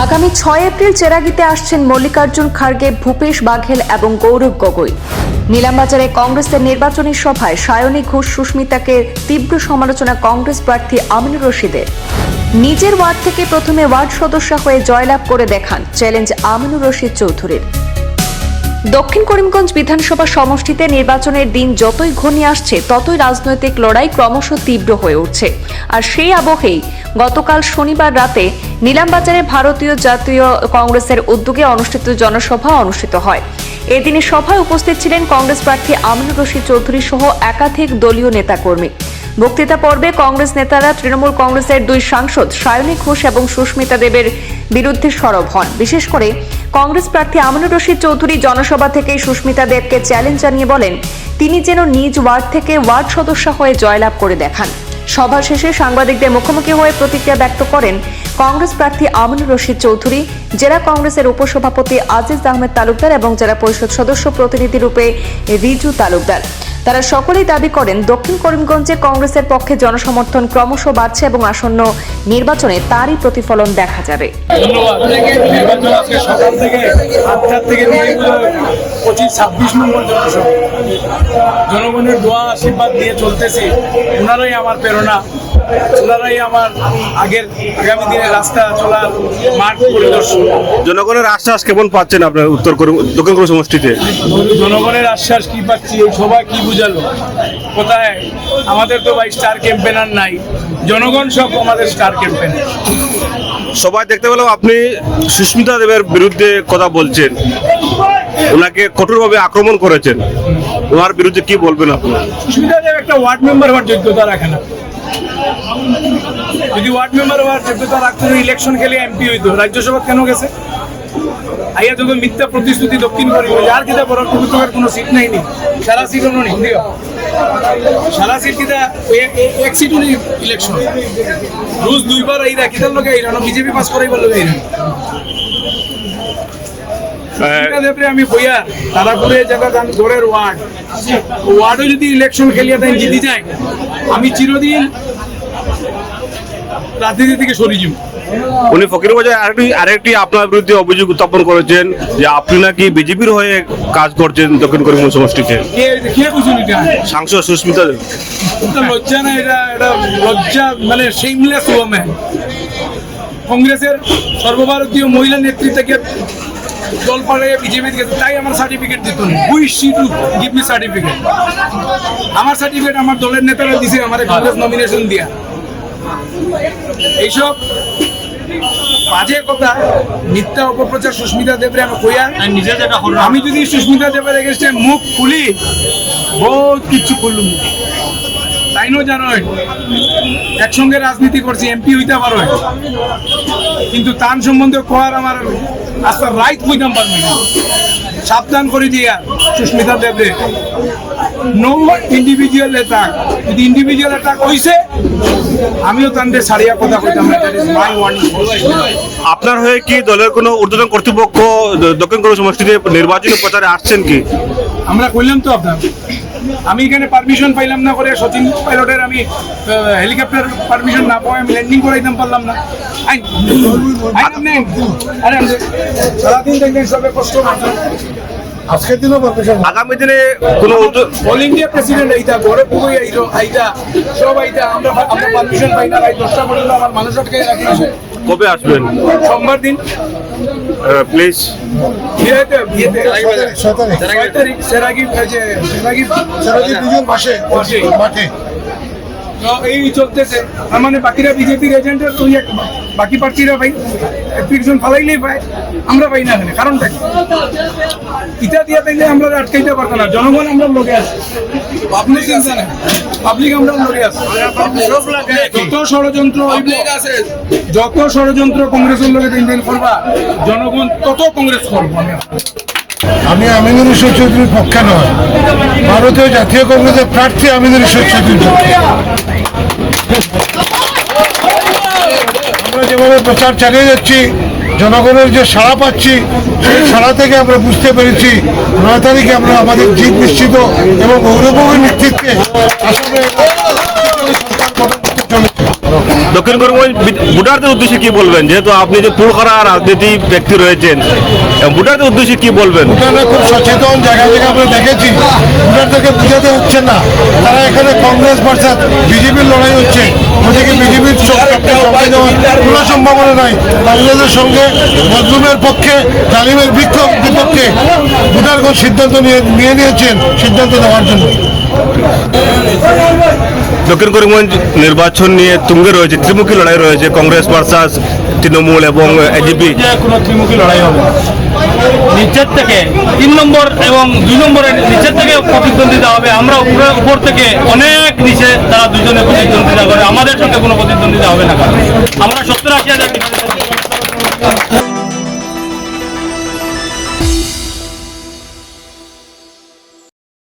আগামী 6 এপ্রিল চেরাগিতে আসছেন মল্লিকার্জুন খার্গে, ভূপেশ বাঘেল এবং গৌরব গগৈ। নীলামবাজারে কংগ্রেসের নির্বাচনী সভায় সায়নী ঘোষ সুস্মিতাকে তীব্র সমালোচনা কংগ্রেস প্রার্থী আমিনুর রশিদের। নিজের ওয়ার্ড থেকে প্রথমে ওয়ার্ড সদস্য হয়ে জয়লাভ করে দেখান, চ্যালেঞ্জ আমিনুর রশিদ চৌধুরীর। দক্ষিণ করিমগঞ্জ বিধানসভা সমষ্টিতে নির্বাচনের দিন যতই ঘনিয়ে আসছে ততই রাজনৈতিক লড়াই ক্রমশ তীব্র হয়ে উঠছে। আর সেই আবহেই গতকাল শনিবার রাতে নীলামবাজারে ভারতীয় জাতীয় কংগ্রেসের উদ্যোগে অনুষ্ঠিত জনসভা অনুষ্ঠিত হয়। এদিনে সভায় উপস্থিত ছিলেন কংগ্রেস প্রার্থী আমিনুর রশিদ চৌধুরী সহ একাধিক দলীয় নেতাকর্মী। বক্তৃতা পর্বে কংগ্রেস নেতারা তৃণমূল কংগ্রেসের দুই সাংসদ সায়নী ঘোষ এবং সুস্মিতা দেবের বিরুদ্ধে সরব হন। বিশেষ করে কংগ্রেস প্রার্থী আমিনুর রশিদ চৌধুরী জনসভা থেকে সুস্মিতা দেবকে চ্যালেঞ্জ জানিয়ে বলেন তিনি যেন নিজ ওয়ার্ড থেকে ওয়ার্ড সদস্য হয়ে জয়লাভ করে দেখান। সভা শেষে সাংবাদিকদের মুখোমুখি হয়ে প্রতিক্রিয়া ব্যক্ত করেন কংগ্রেস প্রার্থী আমিনুর রশিদ চৌধুরী, জেলা কংগ্রেসের উপসভাপতি আজিজ আহমেদ তালুকদার এবং জেলা পরিষদ সদস্য প্রতিনিধি রূপে রিজু তালুকদার। তারা সকলেই দাবি করেন দক্ষিণ করিমগঞ্জে কংগ্রেসের পক্ষে জনসমর্থন ক্রমশ বাড়ছে এবং আসন্ন নির্বাচনে তারই প্রতিফলন দেখা যাবে। জনগণের দোয়া আশীর্বাদ দিয়ে চলতেছি, ওনারাই আমার প্রেরণা, ওনারাই আমার আগামী দিনে রাস্তা চলার মাঠ পরিদর্শন। জনগণের আশ্বাস কেমন পাচ্ছেন আপনার দক্ষিণ করিম সমষ্টিতে? জনগণের আশ্বাস কি পাচ্ছি, এই সবাই কি বুঝালো কোথায়? আমাদের তো ভাই স্টার ক্যাম্পেনার নাই, জনগণ সব আমাদের স্টার ক্যাম্পেনার। সবাই দেখতে পেলাম আপনি সুস্মিতা দেবের বিরুদ্ধে কথা বলছেন, ওনাকে কঠোরভাবে আক্রমণ করেছেন, ওনার বিরুদ্ধে কি বলবেন আপনি? সুস্মিতা দেব একটা ওয়ার্ড মেম্বার হওয়ার যোগ্যতা রাখে না। যদি ওয়ার্ড মেম্বার হওয়ার যোগ্যতা রাখতো, ইলেকশন খেলে এমপি হইতো, রাজ্যসভা কেন গেছে? আইয়া যখন মিথ্যা প্রতিশ্রুতি দক্ষিণ করিমগঞ্জ যার কিতা বড় কবিতার কোনো সিট নাই, সারা সিট অন্য নেই, সারা সিট কিতা এক সিট উনি ইলেকশন রোজ দুইবার আইরা কিতার লোকে আইরা বিজেপি পাস করাই বললো আইরা। আমি বইয়া তারাপুরে জায়গা আমি ঘরের ওয়ার্ডও যদি ইলেকশন খেলিয়া তাই জিতে যায়, আমি চিরদিন রাজনীতি থেকে সরে যাব। উনি ফকিরবাজারে আরেকটি আপনার বিরুদ্ধে অভিযোগ উত্থাপন করেছেন যে আপনি নাকি বিজেপির হয়ে কাজ করছেন দক্ষিণ করিমগঞ্জ সমষ্টিতে। সাংসদ সুস্মিতা দেব। লজ্জা না, এটা লজ্জা, মানে শেমলেস ওম্যান। কংগ্রেসের সর্বভারতীয় মহিলা নেতৃত্বকে দল পাড়াইয়া বিজেপি গেছে, তাই আমার সার্টিফিকেট দিত না। Who she to give me certificate? আমার সার্টিফিকেট আমার দলের নেতারা দিছে, আমার কংগ্রেস নমিনেশন দিয়া। এইসব বাজে কথা, মিথ্যা অপপ্রচার সুস্মিতা দেবের আমি কইয়া আমি যদি সুস্মিতা দেবের এগেস্টে মুখ খুলি, বহুত কিছু করলুম। তাইনও জানো একসঙ্গে রাজনীতি করছি, এমপি হইতে পারো, কিন্তু তান সম্বন্ধে কোয়ার আমার রাস্তার রাইট কইতাম পারবি না। সাবধান করে দিয়া সুস্মিতা দেবরে, নো ইন্ডিভিজুয়াল অ্যাটাক। যদি ইন্ডিভিজুয়াল অ্যাটাক হইছে, আমিও তাদের সারিয়া কথা কইতাম না। That is my warning. আপনার হয়ে কি দলের কোনো ঊর্ধ্বতন কর্তৃপক্ষ দক্ষিণ করিম সমষ্টিতে নির্বাচনী প্রচারে আসছেন কি? আমরা কইলাম তো আপনার, আমি এখানে পারমিশন পাইলাম না করে সচিন পাইলটের আমি হেলিকপ্টার পারমিশন না পাই, আমি ল্যান্ডিং করাইতাম পারলাম না। সারাদিন দেখবেন সবে কষ্ট করছেন। আজকের দিনও আগামী দিনে কোনো অল ইন্ডিয়া প্রেসিডেন্ট আইতা, বড় পুকুর আইতা, সব আইতা, আমরা পারমিশন পাই না। 10টা পর্যন্ত আমার মানুষ আটকে রাখি। কবে আসবেন? সোমবার দিন প্লিজ। এই চলতেছে, মানে বাকিরা বিজেপির এজেন্টের বাকি প্রার্থীরা ভাই অ্যাপ্লিকেশন ফালাইলেই পায়, আমরা পাই না। কারণটা কি? ইটা দিয়া তাইলে আমরা আটকাইতে পারতো না। জনগণ আমরা লোকে আছে, পাবলিক চিন্তা নেই, পাবলিক আমরা লোকে আছে। যত ষড়যন্ত্র কংগ্রেসের লোকে দিন করবা, জনগণ তত কংগ্রেস করবো। আমি আমিনুর রশিদ চৌধুরীর পক্ষে নয়, ভারতীয় জাতীয় কংগ্রেসের প্রার্থী আমিনুর রশিদ চৌধুরীর পক্ষে। আমরা যেভাবে প্রচার চালিয়ে যাচ্ছি, জনগণের যে সাড়া পাচ্ছি, সেই সাড়া থেকে আমরা বুঝতে পেরেছি 9 তারিখে আমরা আমাদের জিত নিশ্চিত এবং গৌরবগৌরীর নেতৃত্বে আসলে দক্ষিণ করিমগঞ্জ ভোটারদের উদ্দেশ্যে কি বলবেন, যেহেতু আপনি যে পুরকরা রাজনীতি ব্যক্তি রয়েছেন, ভোটারদের উদ্দেশ্যে কি বলবেন? ভোটাররা খুব সচেতন, জায়গায় জায়গায় আমরা দেখেছি ভোটারদেরকে বুঝাতে হচ্ছে না, তারা এখানে কংগ্রেস ভার্সাস বিজেপির লড়াই হচ্ছে, ওদিকে বিজেপির কোনো সম্ভাবনা নাই। কংগ্রেসের সঙ্গে মজলুমের পক্ষে, জালিমের বিপক্ষে ভোটারগণ সিদ্ধান্ত নিয়ে নিয়েছেন সিদ্ধান্ত নেওয়ার জন্য। দক্ষিণ করিমগঞ্জ নির্বাচন নিয়ে তুঙ্গে রয়েছে, ত্রিমুখী লড়াই রয়েছে, কংগ্রেস ভার্সাস তৃণমূল এবং এজিপি। কোনো ত্রিমুখী লড়াই হবে নিচের থেকে 3 নম্বর এবং 2 নম্বরের নিচের থেকে প্রতিদ্বন্দ্বিতা হবে। আমরা উপর থেকে অনেক নিচে তারা দুজনে প্রতিদ্বন্দ্বিতা করে, আমাদের সঙ্গে কোনো প্রতিদ্বন্দ্বিতা হবে না। কারণ আমরা 70-80 হাজার